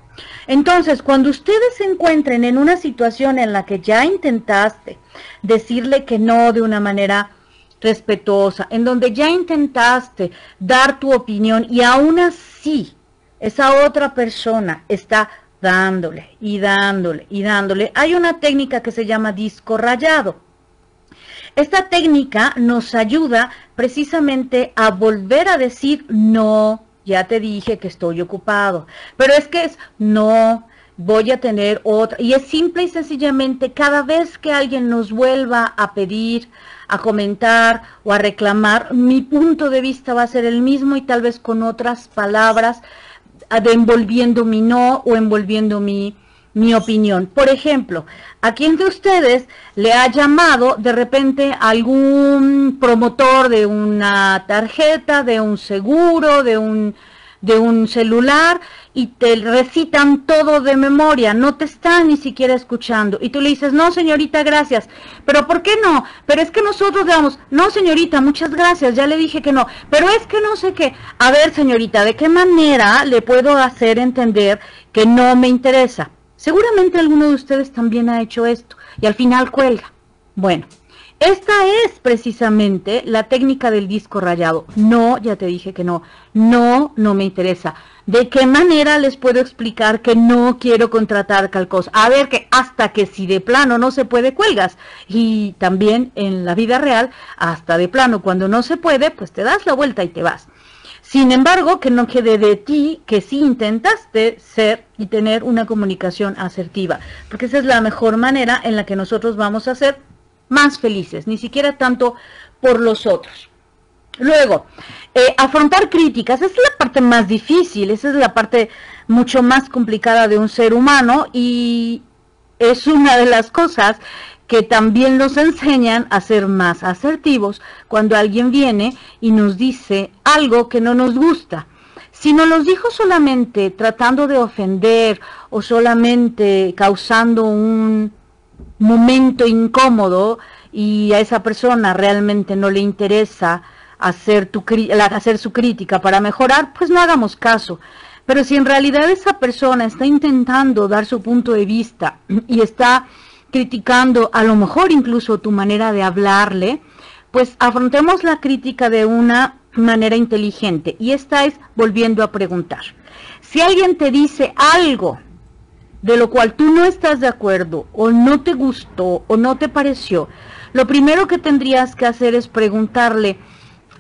Entonces, cuando ustedes se encuentren en una situación en la que ya intentaste decirle que no de una manera respetuosa, en donde ya intentaste dar tu opinión y aún así esa otra persona está dándole y dándole y dándole, hay una técnica que se llama disco rayado. Esta técnica nos ayuda precisamente a volver a decir no. Ya te dije que estoy ocupado, pero es que no, voy a tener otra, y es simple y sencillamente cada vez que alguien nos vuelva a pedir, a comentar o a reclamar, mi punto de vista va a ser el mismo, y tal vez con otras palabras, envolviendo mi no o envolviendo mi opinión. Por ejemplo, ¿a quién de ustedes le ha llamado de repente algún promotor de una tarjeta, de un seguro, de un celular, y te recitan todo de memoria, no te están ni siquiera escuchando, y tú le dices, no señorita, gracias, pero ¿por qué no? Pero es que nosotros digamos, no señorita, muchas gracias, ya le dije que no, pero es que no sé qué. A ver señorita, ¿de qué manera le puedo hacer entender que no me interesa? Seguramente alguno de ustedes también ha hecho esto y al final cuelga. Bueno, esta es precisamente la técnica del disco rayado. No, ya te dije que no. No, no me interesa. ¿De qué manera les puedo explicar que no quiero contratar tal cosa? A ver, que hasta que si de plano no se puede, cuelgas. Y también en la vida real, hasta de plano, cuando no se puede, pues te das la vuelta y te vas. Sin embargo, que no quede de ti que sí intentaste ser y tener una comunicación asertiva, porque esa es la mejor manera en la que nosotros vamos a ser más felices, ni siquiera tanto por los otros. Luego, afrontar críticas, esa es la parte más difícil, esa es la parte mucho más complicada de un ser humano y es una de las cosas que también nos enseñan a ser más asertivos cuando alguien viene y nos dice algo que no nos gusta. Si nos los dijo solamente tratando de ofender o solamente causando un momento incómodo y a esa persona realmente no le interesa hacer su crítica para mejorar, pues no hagamos caso. Pero si en realidad esa persona está intentando dar su punto de vista y está criticando a lo mejor incluso tu manera de hablarle, pues afrontemos la crítica de una manera inteligente. Y esta es volviendo a preguntar. Si alguien te dice algo de lo cual tú no estás de acuerdo, o no te gustó, o no te pareció, lo primero que tendrías que hacer es preguntarle,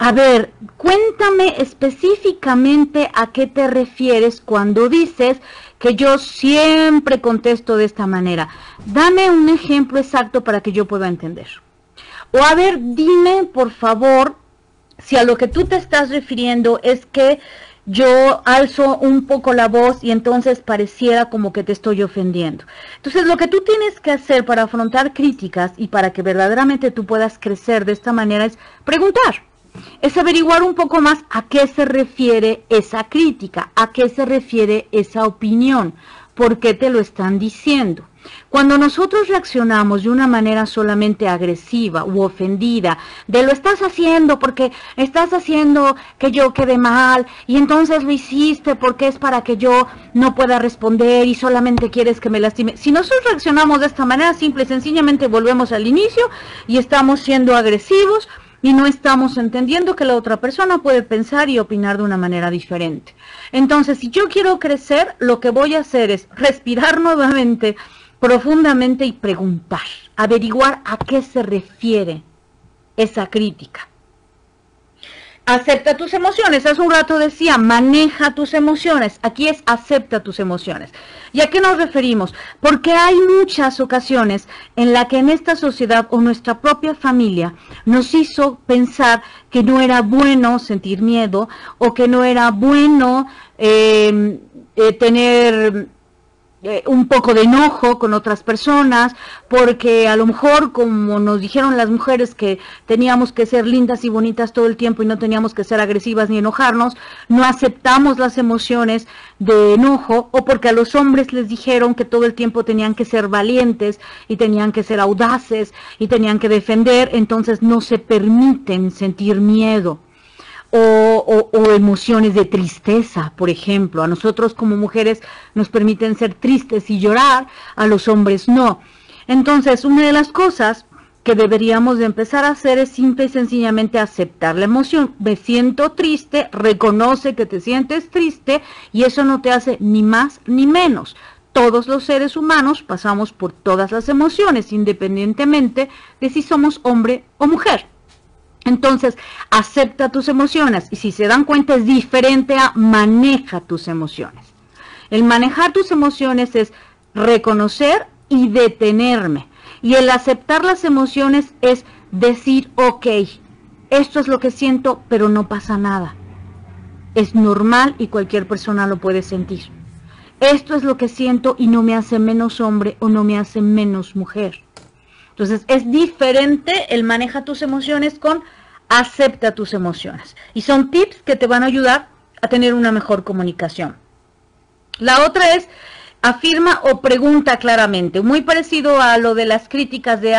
a ver, cuéntame específicamente a qué te refieres cuando dices que yo siempre contesto de esta manera. Dame un ejemplo exacto para que yo pueda entender. O a ver, dime por favor si a lo que tú te estás refiriendo es que yo alzo un poco la voz y entonces pareciera como que te estoy ofendiendo. Entonces lo que tú tienes que hacer para afrontar críticas y para que verdaderamente tú puedas crecer de esta manera es preguntar. Es averiguar un poco más a qué se refiere esa crítica, a qué se refiere esa opinión, por qué te lo están diciendo. Cuando nosotros reaccionamos de una manera solamente agresiva u ofendida, de lo estás haciendo porque estás haciendo que yo quede mal, y entonces lo hiciste porque es para que yo no pueda responder y solamente quieres que me lastime. Si nosotros reaccionamos de esta manera, simple y sencillamente volvemos al inicio y estamos siendo agresivos, y no estamos entendiendo que la otra persona puede pensar y opinar de una manera diferente. Entonces, si yo quiero crecer, lo que voy a hacer es respirar nuevamente, profundamente y preguntar, averiguar a qué se refiere esa crítica. Acepta tus emociones. Hace un rato decía, maneja tus emociones. Aquí es acepta tus emociones. ¿Y a qué nos referimos? Porque hay muchas ocasiones en las que en esta sociedad o nuestra propia familia nos hizo pensar que no era bueno sentir miedo o que no era bueno tener un poco de enojo con otras personas, porque a lo mejor, como nos dijeron las mujeres que teníamos que ser lindas y bonitas todo el tiempo y no teníamos que ser agresivas ni enojarnos, no aceptamos las emociones de enojo, o porque a los hombres les dijeron que todo el tiempo tenían que ser valientes y tenían que ser audaces y tenían que defender, entonces no se permiten sentir miedo. O emociones de tristeza, por ejemplo. A nosotros como mujeres nos permiten ser tristes y llorar, a los hombres no. Entonces, una de las cosas que deberíamos de empezar a hacer es simple y sencillamente aceptar la emoción. Me siento triste, reconoce que te sientes triste y eso no te hace ni más ni menos. Todos los seres humanos pasamos por todas las emociones, independientemente de si somos hombre o mujer. Entonces, acepta tus emociones y si se dan cuenta es diferente a maneja tus emociones. El manejar tus emociones es reconocer y detenerme. Y el aceptar las emociones es decir, ok, esto es lo que siento, pero no pasa nada. Es normal y cualquier persona lo puede sentir. Esto es lo que siento y no me hace menos hombre o no me hace menos mujer. Entonces, es diferente el maneja tus emociones con acepta tus emociones. Y son tips que te van a ayudar a tener una mejor comunicación. La otra es afirma o pregunta claramente. Muy parecido a lo de las críticas de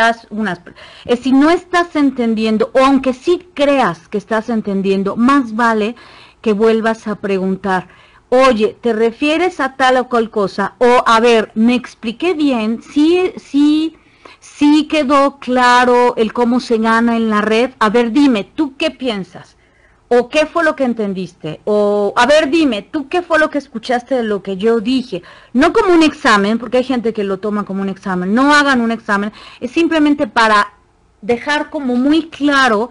si no estás entendiendo, o aunque sí creas que estás entendiendo, más vale que vuelvas a preguntar. Oye, ¿te refieres a tal o cual cosa? O a ver, ¿me expliqué bien? Sí quedó claro el cómo se gana en la red. A ver, dime, ¿tú qué piensas? ¿O qué fue lo que entendiste? O, a ver, dime, ¿tú qué fue lo que escuchaste de lo que yo dije? No como un examen, porque hay gente que lo toma como un examen. No hagan un examen, es simplemente para dejar como muy claro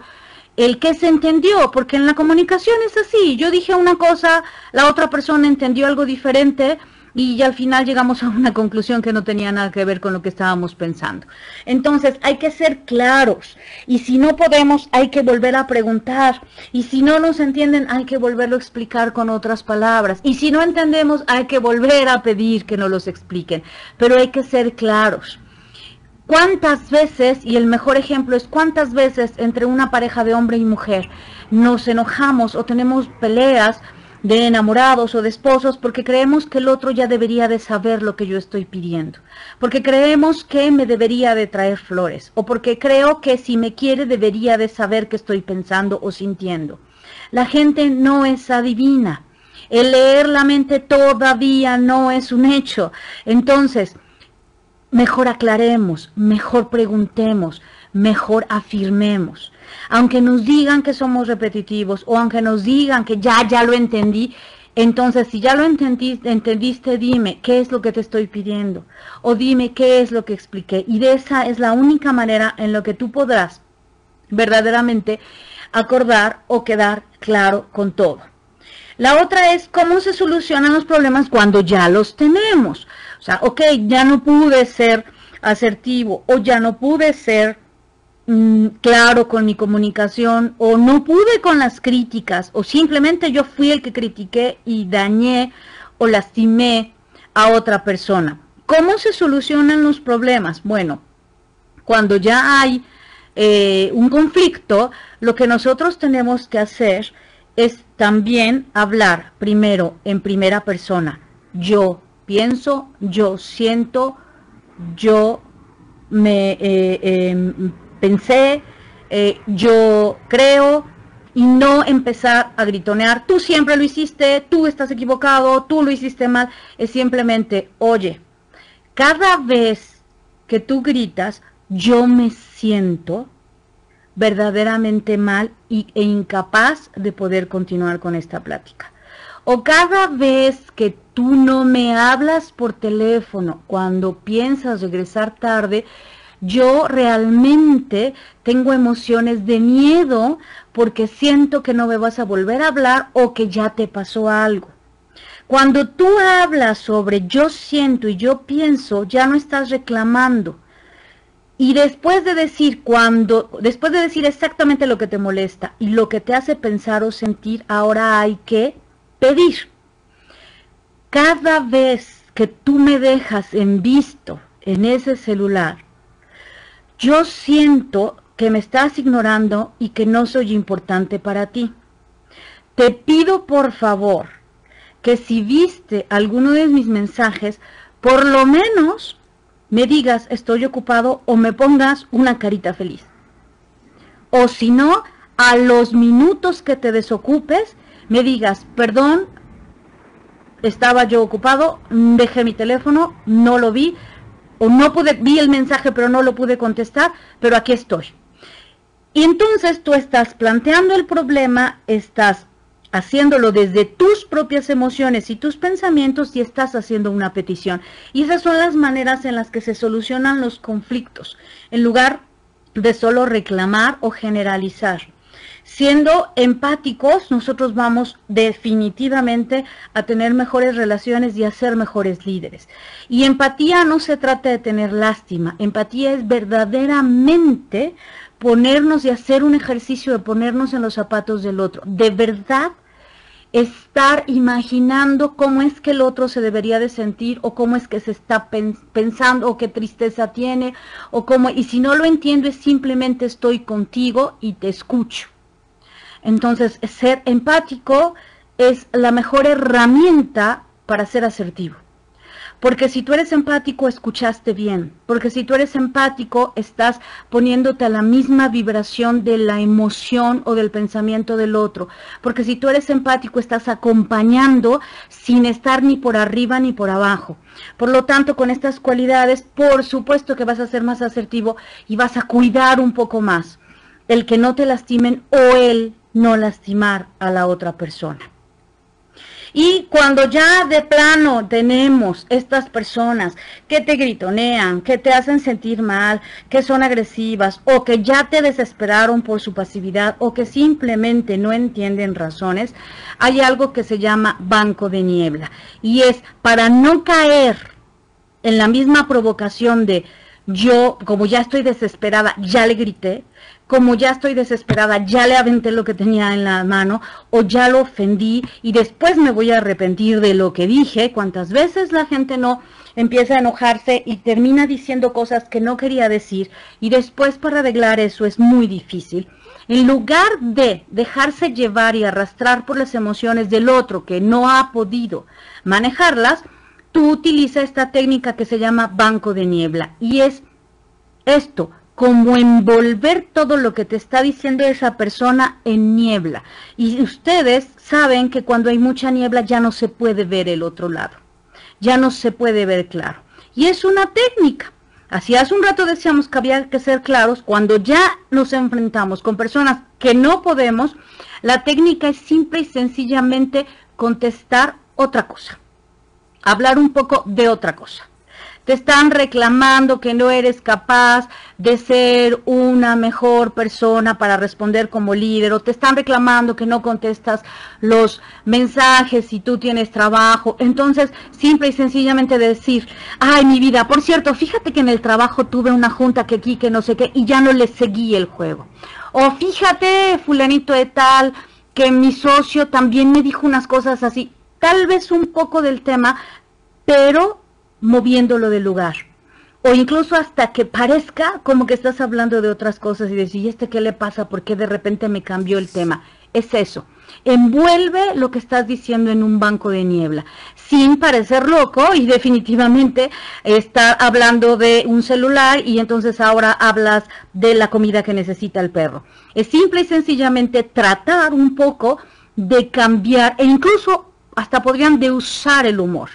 el que se entendió, porque en la comunicación es así, yo dije una cosa, la otra persona entendió algo diferente, y al final llegamos a una conclusión que no tenía nada que ver con lo que estábamos pensando. Entonces hay que ser claros, y si no podemos hay que volver a preguntar, y si no nos entienden hay que volverlo a explicar con otras palabras, y si no entendemos hay que volver a pedir que nos los expliquen, pero hay que ser claros. ¿Cuántas veces, y el mejor ejemplo es cuántas veces entre una pareja de hombre y mujer nos enojamos o tenemos peleas de enamorados o de esposos porque creemos que el otro ya debería de saber lo que yo estoy pidiendo, porque creemos que me debería de traer flores, o porque creo que si me quiere debería de saber qué estoy pensando o sintiendo? La gente no es adivina, el leer la mente todavía no es un hecho. Entonces, mejor aclaremos, mejor preguntemos, mejor afirmemos. Aunque nos digan que somos repetitivos, o aunque nos digan que ya lo entendí, entonces si ya lo entendiste, dime qué es lo que te estoy pidiendo, o dime qué es lo que expliqué, y de esa es la única manera en la que tú podrás verdaderamente acordar o quedar claro con todo. La otra es cómo se solucionan los problemas cuando ya los tenemos. O sea, ok, ya no pude ser asertivo, o ya no pude ser claro con mi comunicación, o no pude con las críticas, o simplemente yo fui el que critiqué y dañé o lastimé a otra persona. ¿Cómo se solucionan los problemas? Bueno, cuando ya hay un conflicto, lo que nosotros tenemos que hacer es también hablar primero en primera persona. Yo pienso, yo siento, yo me pensé, yo creo, y no empezar a gritonear, tú siempre lo hiciste, tú estás equivocado, tú lo hiciste mal. Es simplemente, oye, cada vez que tú gritas, yo me siento verdaderamente mal e incapaz de poder continuar con esta plática. O cada vez que tú no me hablas por teléfono cuando piensas regresar tarde, yo realmente tengo emociones de miedo porque siento que no me vas a volver a hablar o que ya te pasó algo. Cuando tú hablas sobre yo siento y yo pienso, ya no estás reclamando. Y después de decir exactamente lo que te molesta y lo que te hace pensar o sentir, ahora hay que pedir. Cada vez que tú me dejas en visto en ese celular, yo siento que me estás ignorando y que no soy importante para ti. Te pido por favor que si viste alguno de mis mensajes, por lo menos me digas estoy ocupado o me pongas una carita feliz. O si no, a los minutos que te desocupes, me digas, perdón, estaba yo ocupado, dejé mi teléfono, no lo vi, o no pude, vi el mensaje pero no lo pude contestar, pero aquí estoy. Y entonces tú estás planteando el problema, estás haciéndolo desde tus propias emociones y tus pensamientos y estás haciendo una petición. Y esas son las maneras en las que se solucionan los conflictos, en lugar de solo reclamar o generalizar. Siendo empáticos, nosotros vamos definitivamente a tener mejores relaciones y a ser mejores líderes. Y empatía no se trata de tener lástima, empatía es verdaderamente ponernos y hacer un ejercicio de ponernos en los zapatos del otro. De verdad, estar imaginando cómo es que el otro se debería de sentir, o cómo es que se está pensando, o qué tristeza tiene, o cómo, y si no lo entiendo es simplemente estoy contigo y te escucho. Entonces, ser empático es la mejor herramienta para ser asertivo. Porque si tú eres empático, escuchaste bien. Porque si tú eres empático, estás poniéndote a la misma vibración de la emoción o del pensamiento del otro. Porque si tú eres empático, estás acompañando sin estar ni por arriba ni por abajo. Por lo tanto, con estas cualidades, por supuesto que vas a ser más asertivo y vas a cuidar un poco más el que no te lastimen o el no lastimar a la otra persona. Y cuando ya de plano tenemos estas personas que te gritonean, que te hacen sentir mal, que son agresivas o que ya te desesperaron por su pasividad o que simplemente no entienden razones, hay algo que se llama banco de niebla. Y es para no caer en la misma provocación de yo, como ya estoy desesperada, ya le grité, como ya estoy desesperada, ya le aventé lo que tenía en la mano, o ya lo ofendí, y después me voy a arrepentir de lo que dije. ¿Cuántas veces la gente no empieza a enojarse y termina diciendo cosas que no quería decir, y después para arreglar eso es muy difícil? En lugar de dejarse llevar y arrastrar por las emociones del otro que no ha podido manejarlas, tú utilizas esta técnica que se llama banco de niebla, y es esto, como envolver todo lo que te está diciendo esa persona en niebla. Y ustedes saben que cuando hay mucha niebla ya no se puede ver el otro lado, ya no se puede ver claro. Y es una técnica. Así hace un rato decíamos que había que ser claros. Cuando ya nos enfrentamos con personas que no podemos, la técnica es simple y sencillamente contestar otra cosa, hablar un poco de otra cosa. Te están reclamando que no eres capaz de ser una mejor persona para responder como líder, o te están reclamando que no contestas los mensajes si tú tienes trabajo. Entonces, simple y sencillamente decir, ay, mi vida, por cierto, fíjate que en el trabajo tuve una junta que aquí, que no sé qué, y ya no le seguí el juego. O fíjate, fulanito de tal, que mi socio también me dijo unas cosas así, tal vez un poco del tema, pero moviéndolo del lugar, o incluso hasta que parezca como que estás hablando de otras cosas y decir, ¿y este qué le pasa? ¿Por qué de repente me cambió el tema? Es eso, envuelve lo que estás diciendo en un banco de niebla, sin parecer loco y definitivamente estar hablando de un celular y entonces ahora hablas de la comida que necesita el perro. Es simple y sencillamente tratar un poco de cambiar, e incluso hasta podrían de usar el humor.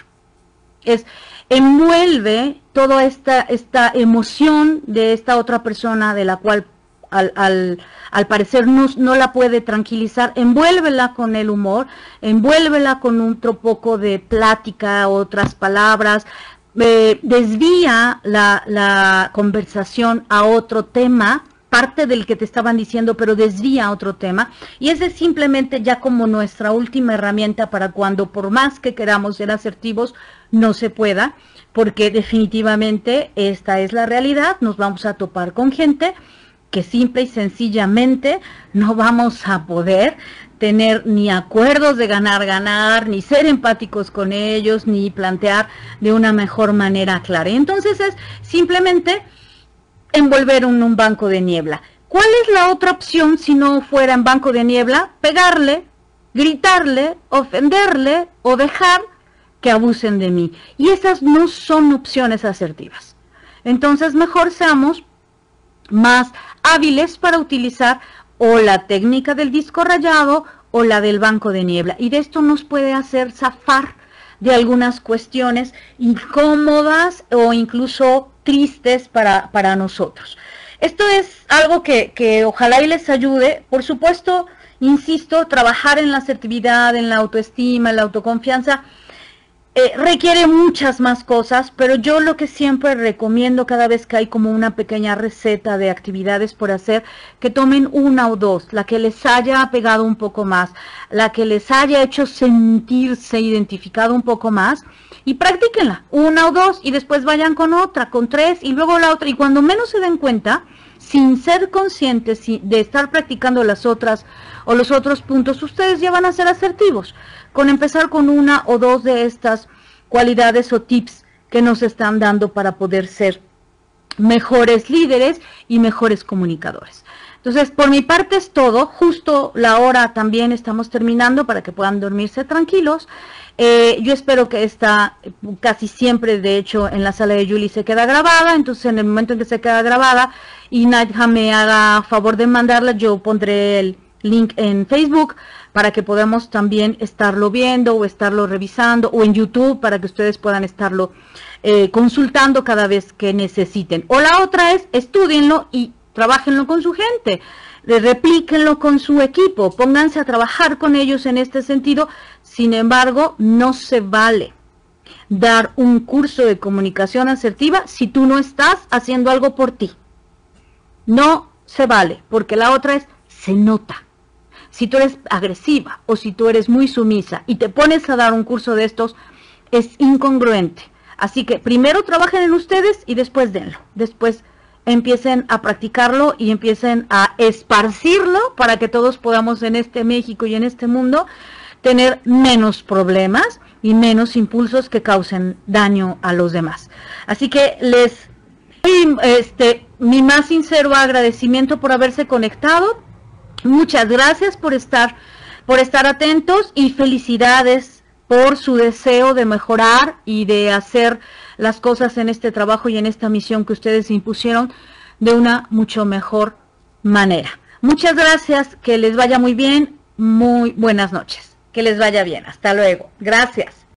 Envuelve toda esta emoción de esta otra persona de la cual al parecer no la puede tranquilizar, envuélvela con el humor, envuélvela con otro poco de plática, otras palabras, desvía la conversación a otro tema, parte del que te estaban diciendo, pero desvía a otro tema, y ese es simplemente ya como nuestra última herramienta para cuando por más que queramos ser asertivos, no se pueda, porque definitivamente esta es la realidad. Nos vamos a topar con gente que simple y sencillamente no vamos a poder tener ni acuerdos de ganar, ni ser empáticos con ellos, ni plantear de una mejor manera clara. Entonces es simplemente envolver un banco de niebla. ¿Cuál es la otra opción si no fuera en banco de niebla? Pegarle, gritarle, ofenderle o dejar que abusen de mí. Y esas no son opciones asertivas. Entonces mejor seamos más hábiles para utilizar o la técnica del disco rayado o la del banco de niebla. Y de esto nos puede hacer zafar de algunas cuestiones incómodas o incluso tristes para nosotros. Esto es algo que ojalá y les ayude. Por supuesto, insisto, trabajar en la asertividad, en la autoestima, en la autoconfianza, requiere muchas más cosas, pero yo lo que siempre recomiendo cada vez que hay como una pequeña receta de actividades por hacer, que tomen una o dos, la que les haya pegado un poco más, la que les haya hecho sentirse identificado un poco más, y practíquenla, una o dos, y después vayan con otra, con tres, y luego la otra, y cuando menos se den cuenta, sin ser conscientes de estar practicando las otras o los otros puntos, ustedes ya van a ser asertivos, con empezar con una o dos de estas cualidades o tips que nos están dando para poder ser mejores líderes y mejores comunicadores. Entonces, por mi parte es todo. Justo la hora también estamos terminando para que puedan dormirse tranquilos. Yo espero que esta, casi siempre de hecho en la sala de Julie se queda grabada, entonces en el momento en que se queda grabada y Nadja me haga favor de mandarla, yo pondré el link en Facebook para que podamos también estarlo viendo o estarlo revisando, o en YouTube para que ustedes puedan estarlo consultando cada vez que necesiten. O la otra es, estúdienlo y trabájenlo con su gente, replíquenlo con su equipo, pónganse a trabajar con ellos en este sentido, Sin embargo, no se vale dar un curso de comunicación asertiva si tú no estás haciendo algo por ti. No se vale, porque la otra es, se nota. Si tú eres agresiva o si tú eres muy sumisa y te pones a dar un curso de estos, es incongruente. Así que primero trabajen en ustedes y después denlo. Después empiecen a practicarlo y empiecen a esparcirlo para que todos podamos en este México y en este mundo tener menos problemas y menos impulsos que causen daño a los demás. Así que les doy mi más sincero agradecimiento por haberse conectado. Muchas gracias por estar atentos y felicidades por su deseo de mejorar y de hacer las cosas en este trabajo y en esta misión que ustedes impusieron de una mucho mejor manera. Muchas gracias, que les vaya muy bien, muy buenas noches, que les vaya bien, hasta luego, gracias.